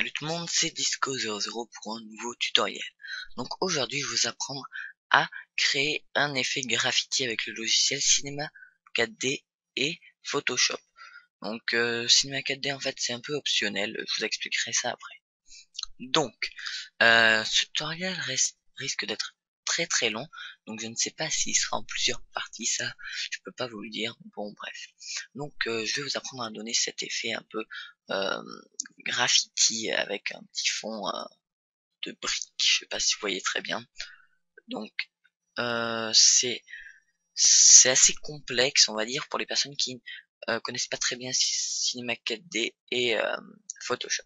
Salut tout le monde, c'est Disco00 pour un nouveau tutoriel. Donc aujourd'hui je vais vous apprendre à créer un effet graffiti avec le logiciel Cinema 4D et Photoshop. Donc Cinema 4D en fait c'est un peu optionnel, je vous expliquerai ça après. Donc ce tutoriel risque d'être très long, donc je ne sais pas s'il sera en plusieurs parties, ça je peux pas vous le dire, bon bref. Donc je vais vous apprendre à donner cet effet un peu euh, graffiti avec un petit fond de briques, je sais pas si vous voyez très bien. Donc c'est assez complexe on va dire pour les personnes qui connaissent pas très bien Cinema 4D et Photoshop.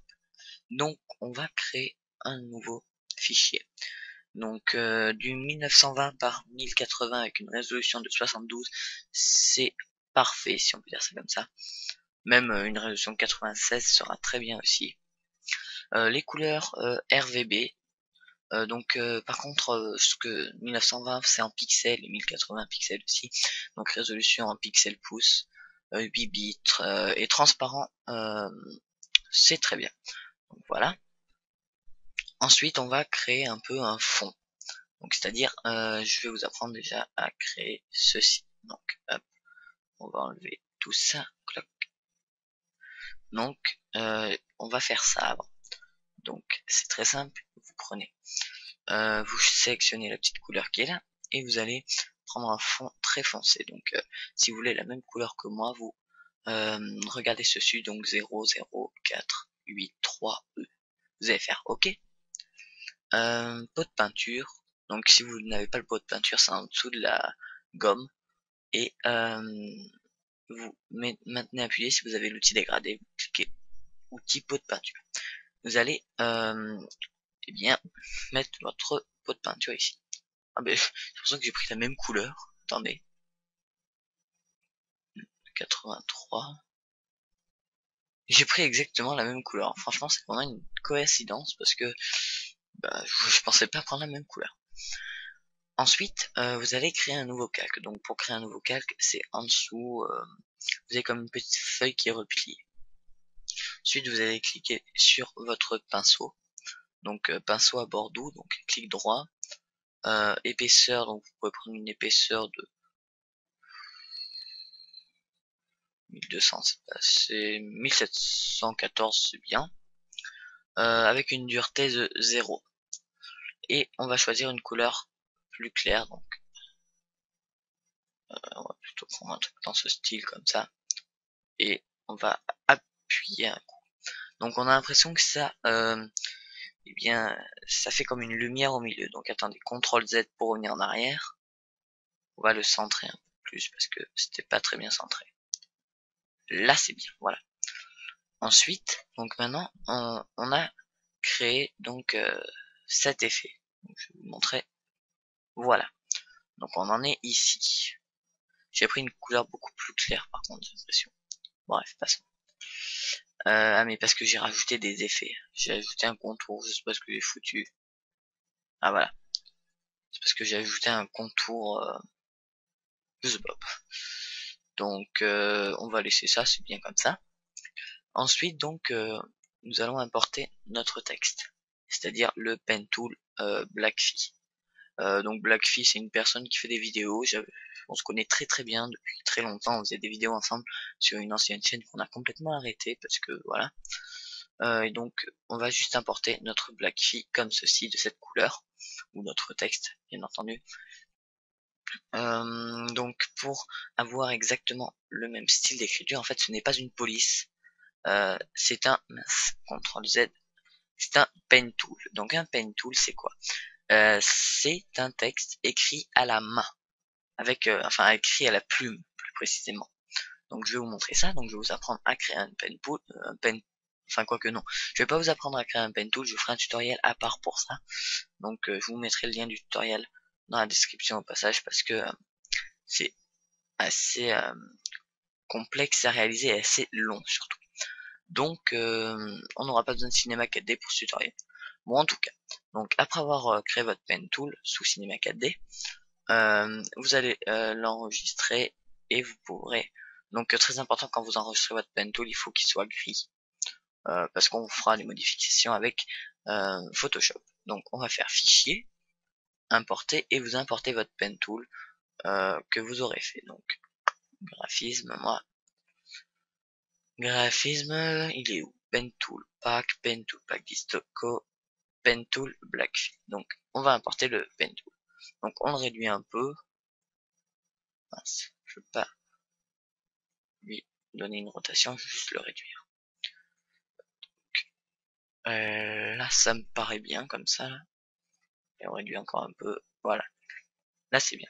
Donc on va créer un nouveau fichier. Donc du 1920 par 1080 avec une résolution de 72, c'est parfait si on peut dire ça comme ça. Même une résolution de 96 sera très bien aussi. Les couleurs RVB. Par contre, ce que 1920 c'est en pixels et 1080 pixels aussi. Donc résolution en pixels pouces, 8 bits et transparent, c'est très bien. Donc voilà. Ensuite, on va créer un peu un fond. Donc c'est-à-dire, je vais vous apprendre déjà à créer ceci. Donc, hop, on va enlever tout ça. Cloc. Donc, on va faire ça avant. Donc, c'est très simple. Vous prenez, vous sélectionnez la petite couleur qui est là, et vous allez prendre un fond très foncé. Donc, si vous voulez la même couleur que moi, vous regardez ceci. Donc 0, 0, 4, 8, 3, E. Vous allez faire OK. Pot de peinture. Donc si vous n'avez pas le pot de peinture, c'est en dessous de la gomme. Et vous maintenez appuyé si vous avez l'outil dégradé. Vous cliquez outil pot de peinture. Vous allez eh bien mettre votre pot de peinture ici. Ah ben c'est pour ça que j'ai pris la même couleur. Attendez. 83. J'ai pris exactement la même couleur. Franchement, c'est vraiment une coïncidence parce que bah, je pensais pas prendre la même couleur. Ensuite, vous allez créer un nouveau calque. Donc pour créer un nouveau calque, c'est en dessous, vous avez comme une petite feuille qui est repliée. Ensuite, vous allez cliquer sur votre pinceau. Donc pinceau à bord doux, donc clic droit. Épaisseur, donc vous pouvez prendre une épaisseur de 1200, c'est 1714, c'est bien. Avec une dureté de 0. Et on va choisir une couleur plus claire, donc on va plutôt prendre un truc dans ce style comme ça. Et on va appuyer un coup. Donc on a l'impression que ça, eh bien, ça fait comme une lumière au milieu. Donc attendez, CTRL Z pour revenir en arrière. On va le centrer un peu plus parce que c'était pas très bien centré. Là c'est bien, voilà. Ensuite, donc maintenant, on a créé donc cet effet. Donc, je vais vous montrer. Voilà. Donc on en est ici. J'ai pris une couleur beaucoup plus claire par contre, j'ai l'impression. Bref, passons. Ah mais parce que j'ai rajouté des effets. J'ai ajouté un contour, je sais pas ce que j'ai foutu. Ah voilà. C'est parce que j'ai ajouté un contour, je sais pas. Donc on va laisser ça, c'est bien comme ça. Ensuite donc nous allons importer notre texte. C'est-à-dire le pen tool Blackfy. Donc Blackfy c'est une personne qui fait des vidéos. On se connaît très bien depuis très longtemps. On faisait des vidéos ensemble sur une ancienne chaîne qu'on a complètement arrêté parce que voilà. Et donc on va juste importer notre Blackfy comme ceci de cette couleur ou notre texte bien entendu. Donc pour avoir exactement le même style d'écriture, en fait ce n'est pas une police, c'est un CTRL Z, c'est un pen tool. Donc un pen tool c'est quoi? C'est un texte écrit à la main, avec enfin écrit à la plume plus précisément. Donc je vais vous montrer ça. Donc je vais vous apprendre à créer un pen tool, enfin quoi que non, je vais pas vous apprendre à créer un pen tool, je ferai un tutoriel à part pour ça. Donc je vous mettrai le lien du tutoriel dans la description au passage parce que c'est assez complexe à réaliser et assez long surtout. Donc on n'aura pas besoin de Cinema 4D pour ce tutoriel. Bon en tout cas, donc après avoir créé votre pen tool sous Cinema 4D, vous allez l'enregistrer et vous pourrez, donc très important quand vous enregistrez votre pen tool, il faut qu'il soit gris. parce qu'on fera les modifications avec Photoshop. Donc on va faire fichier, importer, et vous importez votre pen tool que vous aurez fait. Donc graphisme, graphisme, il est où? Pen tool pack distoco, pen tool blackfill. Donc on va importer le pen tool. Donc on le réduit un peu. Mince, je veux pas lui donner une rotation, juste le réduire. Là ça me paraît bien comme ça là. Et on réduit encore un peu. Voilà. Là c'est bien.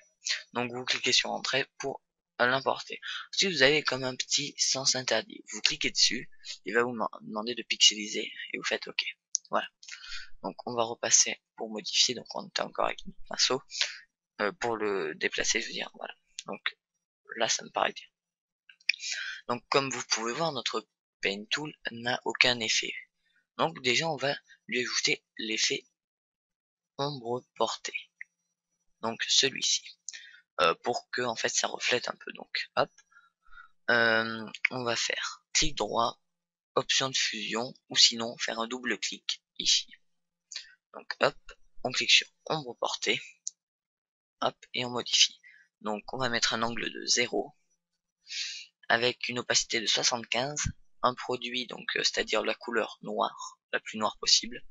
Donc vous cliquez sur entrée pour l'importer. Si vous avez comme un petit sens interdit, vous cliquez dessus, il va vous demander de pixeliser et vous faites OK. Voilà. Donc on va repasser pour modifier. Donc on était encore avec notre pinceau pour le déplacer, je veux dire. Voilà. Donc là ça me paraît bien. Donc comme vous pouvez voir, notre Pen Tool n'a aucun effet. Donc déjà on va lui ajouter l'effet ombre portée. Donc celui-ci. Pour que en fait ça reflète un peu. Donc hop. On va faire clic droit, option de fusion, ou sinon faire un double clic ici. Donc hop, on clique sur ombre portée, hop, et on modifie. Donc on va mettre un angle de 0, avec une opacité de 75, un produit, donc c'est-à-dire la couleur noire, la plus noire possible.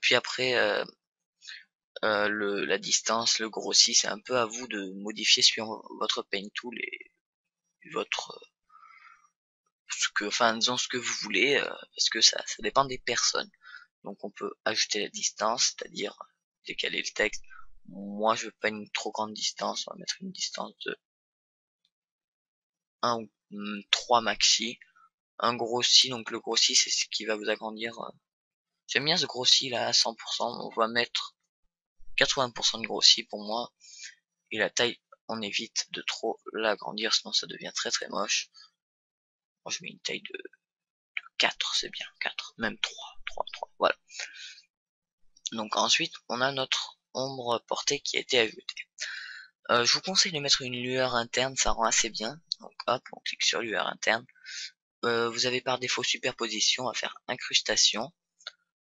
Puis après, la distance, le grossi, c'est un peu à vous de modifier suivant votre Pen Tool et votre disons ce que vous voulez, parce que ça dépend des personnes. Donc on peut ajouter la distance, c'est-à-dire décaler le texte. Moi je veux pas une trop grande distance, on va mettre une distance de 1 ou 3 maxi. Un grossi, donc le grossi c'est ce qui va vous agrandir. J'aime bien ce grossi là à 100%, on va mettre 80% de grossi pour moi. Et la taille, on évite de trop l'agrandir, sinon ça devient très très moche. Moi je mets une taille de 4, c'est bien, 4, même 3, voilà. Donc ensuite, on a notre ombre portée qui a été ajoutée. Je vous conseille de mettre une lueur interne, ça rend assez bien. Donc hop, on clique sur lueur interne. Vous avez par défaut superposition à faire incrustation.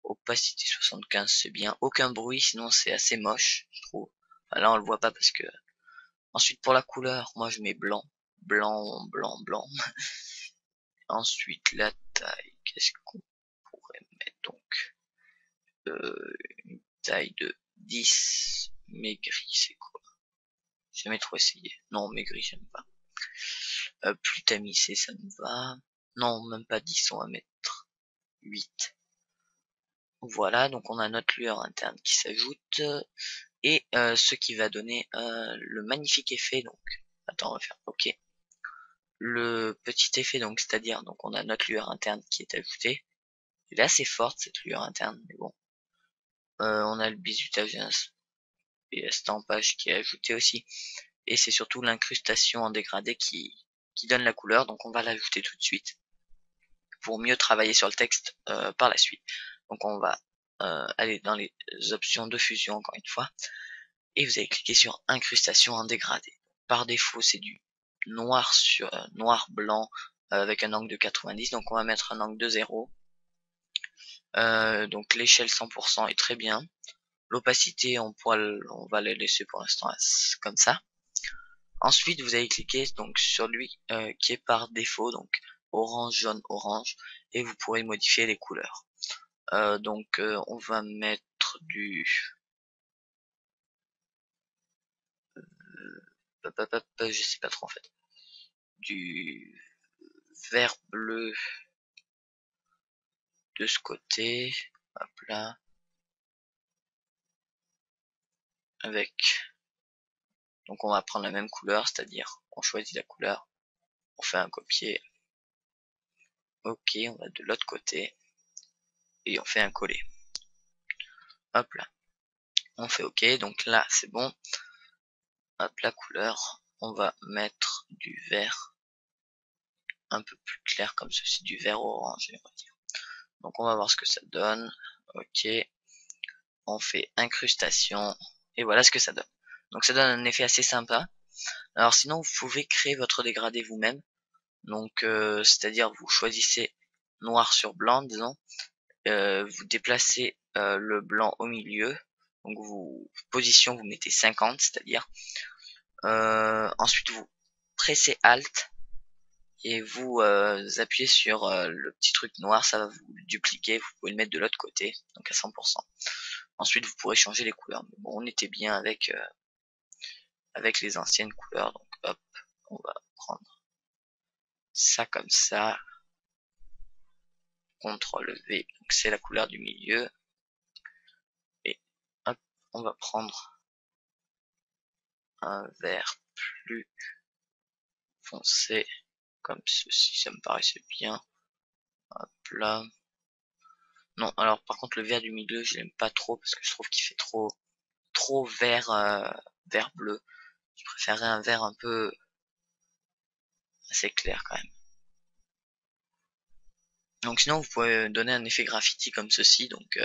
Opacité 75, c'est bien. Aucun bruit, sinon c'est assez moche, je trouve. Enfin, là on le voit pas parce que... Ensuite pour la couleur, moi je mets blanc. Blanc, blanc, blanc. Ensuite la taille, qu'est-ce qu'on pourrait mettre donc une taille de 10, mais gris c'est quoi? J'ai jamais trop essayé. Non, mais gris j'aime pas. Plus tamisé ça me va. Non, même pas 10, on va mettre 8. Voilà, donc on a notre lueur interne qui s'ajoute. Et ce qui va donner le magnifique effet. Donc, attends, on va faire OK. Le petit effet, donc c'est-à-dire, donc on a notre lueur interne qui est ajoutée. Elle est assez forte cette lueur interne, mais bon. On a le bizutage et l'estampage qui est ajouté aussi. Et c'est surtout l'incrustation en dégradé qui donne la couleur, donc on va l'ajouter tout de suite pour mieux travailler sur le texte par la suite. Donc on va aller dans les options de fusion encore une fois, et vous allez cliquer sur incrustation en dégradé. Par défaut c'est du noir sur noir blanc avec un angle de 90, donc on va mettre un angle de 0. Donc l'échelle 100% est très bien. L'opacité on va la laisser pour l'instant comme ça. Ensuite vous allez cliquer donc sur lui qui est par défaut, donc orange, jaune, orange, et vous pourrez modifier les couleurs. Donc on va mettre du je sais pas trop en fait, du vert bleu de ce côté, hop là, avec, donc on va prendre la même couleur, c'est-à-dire on choisit la couleur, on fait un copier, ok, on va de l'autre côté et on fait un coller, hop là, on fait ok, donc là c'est bon. Hop, la couleur, on va mettre du vert un peu plus clair comme ceci, du vert orangé on va dire. Donc on va voir ce que ça donne. Ok, on fait incrustation et voilà ce que ça donne. Donc ça donne un effet assez sympa. Alors sinon vous pouvez créer votre dégradé vous-même. Donc c'est-à-dire vous choisissez noir sur blanc, disons, vous déplacez le blanc au milieu, donc position vous mettez 50, c'est-à-dire ensuite vous pressez Alt et vous appuyez sur le petit truc noir, ça va vous le dupliquer, vous pouvez le mettre de l'autre côté, donc à 100%. Ensuite vous pourrez changer les couleurs, mais bon, on était bien avec les anciennes couleurs, donc hop, on va prendre ça comme ça, CTRL V, donc c'est la couleur du milieu, et hop, on va prendre un vert plus foncé, comme ceci, ça me paraissait bien, hop là. Non, alors par contre le vert du milieu, je l'aime pas trop, parce que je trouve qu'il fait trop vert, vert bleu. Je préférerais un vert un peu assez clair quand même. Donc sinon vous pouvez donner un effet graffiti comme ceci, donc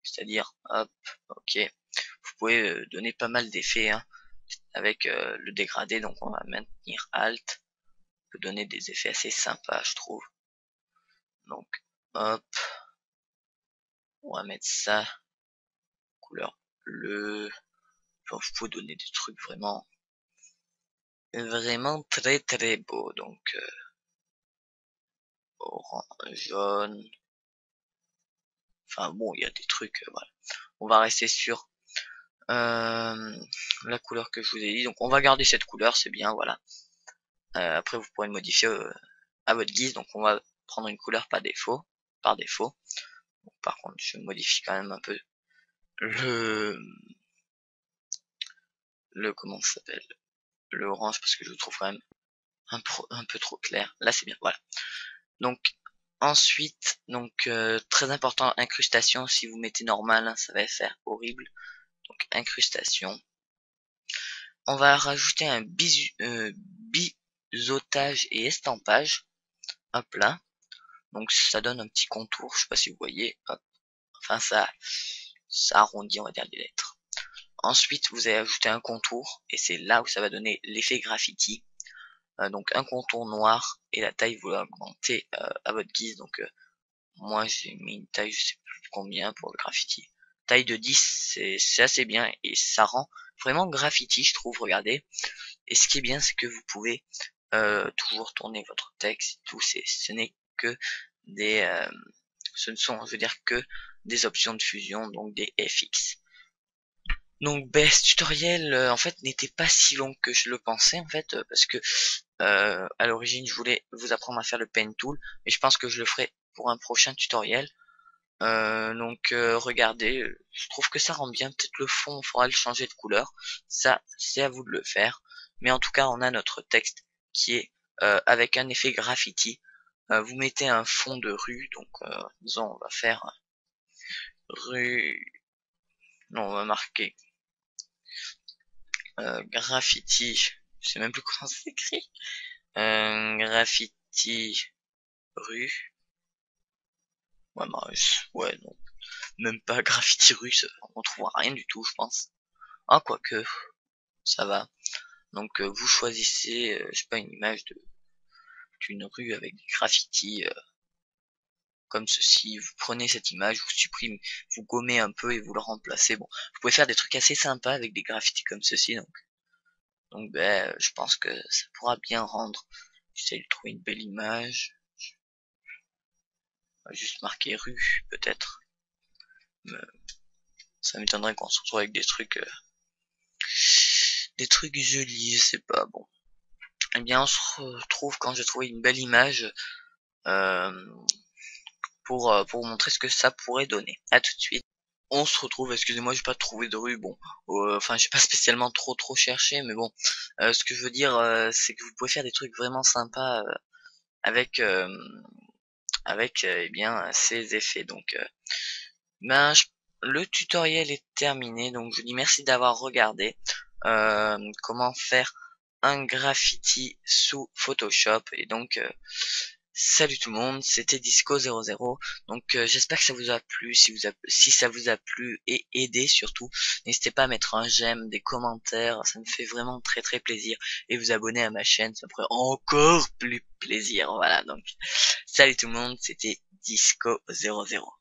c'est-à-dire hop, ok. Vous pouvez donner pas mal d'effets hein, avec le dégradé, donc on va maintenir Alt. On peut donner des effets assez sympas je trouve. Donc hop, on va mettre ça, couleur bleue. Enfin, vous pouvez donner des trucs vraiment très beaux, donc orange, jaune. Enfin bon, il y a des trucs, voilà. On va rester sur la couleur que je vous ai dit. Donc on va garder cette couleur, c'est bien, voilà. Après vous pourrez le modifier à votre guise. Donc on va prendre une couleur par défaut. Donc, par contre, je modifie quand même un peu le comment ça s'appelle, le orange parce que je le trouve quand même un peu trop clair. Là c'est bien, voilà. Donc ensuite, donc très important, incrustation. Si vous mettez normal, hein, ça va faire horrible. Donc incrustation. On va rajouter un biseautage et estampage. Hop là. Donc ça donne un petit contour, je sais pas si vous voyez. Hop. Enfin ça arrondit on va dire les lettres. Ensuite vous allez ajouter un contour et c'est là où ça va donner l'effet graffiti. Donc un contour noir et la taille vous l'augmentez à votre guise. Donc moi j'ai mis une taille je sais plus combien pour le graffiti. Taille de 10 c'est assez bien et ça rend vraiment graffiti je trouve, regardez. Et ce qui est bien c'est que vous pouvez toujours tourner votre texte, tout, ce n'est que des ce ne sont je veux dire que des options de fusion, donc des FX. Donc ce tutoriel en fait n'était pas si long que je le pensais en fait, parce que à l'origine je voulais vous apprendre à faire le pen tool, mais je pense que je le ferai pour un prochain tutoriel. Donc regardez, je trouve que ça rend bien, peut-être le fond, il faudra le changer de couleur, ça c'est à vous de le faire, mais en tout cas on a notre texte qui est avec un effet graffiti. Vous mettez un fond de rue, donc disons on va faire rue, non on va marquer graffiti, je sais même plus comment ça s'écrit, graffiti rue, ouais, bah, ouais non, même pas graffiti rue, on trouvera rien du tout je pense. Ah quoique, ça va. Donc vous choisissez, je sais pas, une image d'une rue avec des graffitis comme ceci. Vous prenez cette image, vous supprimez, vous gommez un peu et vous le remplacez. Bon, vous pouvez faire des trucs assez sympas avec des graffitis comme ceci. Donc je pense que ça pourra bien rendre. J'essaie de trouver une belle image. On va juste marquer rue peut-être. Ça m'étonnerait qu'on se retrouve avec des trucs jolis, je sais pas. Bon, eh bien on se retrouve quand j'ai trouvé une belle image. Euh, pour vous montrer ce que ça pourrait donner. À tout de suite. On se retrouve, excusez-moi, j'ai pas trouvé de rue, bon, enfin j'ai pas spécialement trop cherché, mais bon, ce que je veux dire, c'est que vous pouvez faire des trucs vraiment sympas avec eh bien ces effets. Donc, ben, le tutoriel est terminé, donc je vous dis merci d'avoir regardé comment faire un graffiti sous Photoshop, et donc salut tout le monde, c'était Disco00. Donc j'espère que ça vous a plu. Si ça vous a plu et aidé surtout, n'hésitez pas à mettre un j'aime, des commentaires, ça me fait vraiment très plaisir. Et vous abonner à ma chaîne, ça me ferait encore plus plaisir. Voilà, donc Salut tout le monde, c'était Disco 00.